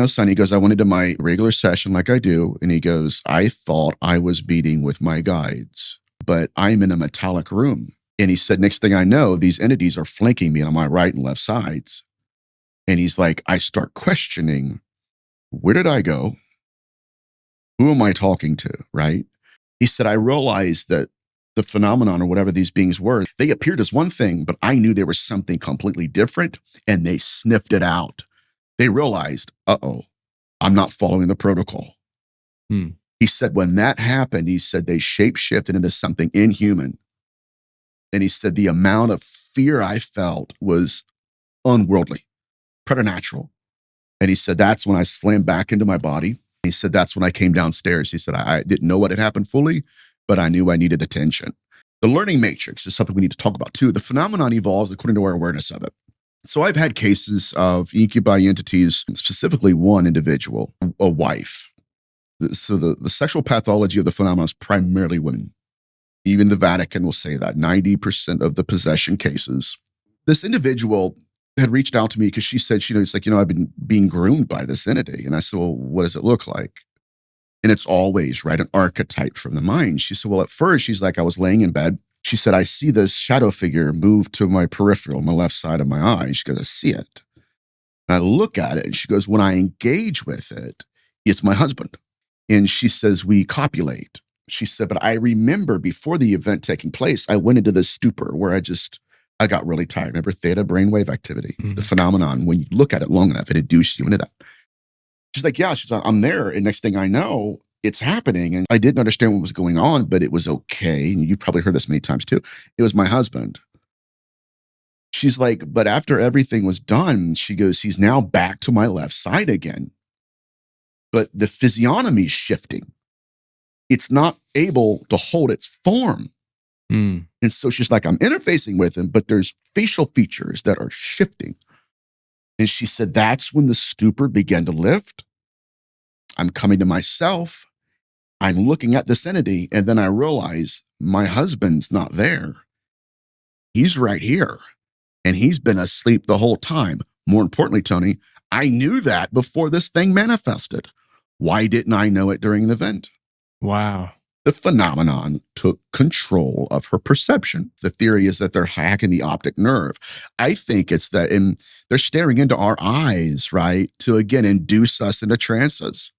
Son, he goes, I went into my regular session like I do. And he goes, I thought I was meeting with my guides, but I'm in a metallic room. And he said, next thing I know, these entities are flanking me on my right and left sides. And he's like, I start questioning, where did I go? Who am I talking to? Right? He said, I realized that the phenomenon or whatever these beings were, they appeared as one thing, but I knew there was something completely different and they sniffed it out. They realized, I'm not following the protocol. He said, when that happened, he said they shapeshifted into something inhuman. And he said, the amount of fear I felt was unworldly, preternatural. And he said, that's when I slammed back into my body. He said, that's when I came downstairs. He said, I didn't know what had happened fully, but I knew I needed attention. The learning matrix is something we need to talk about too. The phenomenon evolves according to our awareness of it. So I've had cases of incubi entities, specifically one individual, a wife. So the sexual pathology of the phenomenon is primarily women. Even the Vatican will say that 90% of the possession cases. This individual had reached out to me because she said, it's like, I've been being groomed by this entity. And I said, well, what does it look like? And it's always, right, an archetype from the mind. She said, well, at first, she's like, I was laying in bed. She said, I see this shadow figure move to my peripheral, my left side of my eye. She goes, I see it. And I look at it, and she goes, when I engage with it, it's my husband. And she says, we copulate. She said, but I remember before the event taking place, I went into this stupor where I got really tired. Remember theta brainwave activity, the phenomenon, when you look at it long enough, it induces you into that. She's like, yeah, I'm there. And next thing I know, it's happening. And I didn't understand what was going on, but it was okay. And you probably heard this many times too. It was my husband. She's like, but after everything was done, she goes, he's now back to my left side again. But the physiognomy is shifting. It's not able to hold its form. And so she's like, I'm interfacing with him, but there's facial features that are shifting. And she said, that's when the stupor began to lift. I'm coming to myself. I'm looking at this entity. And then I realize my husband's not there. He's right here. And he's been asleep the whole time. More importantly, Tony, I knew that before this thing manifested. Why didn't I know it during the event? Wow. The phenomenon took control of her perception. The theory is that they're hacking the optic nerve. I think it's that they're staring into our eyes, right, to again induce us into trances.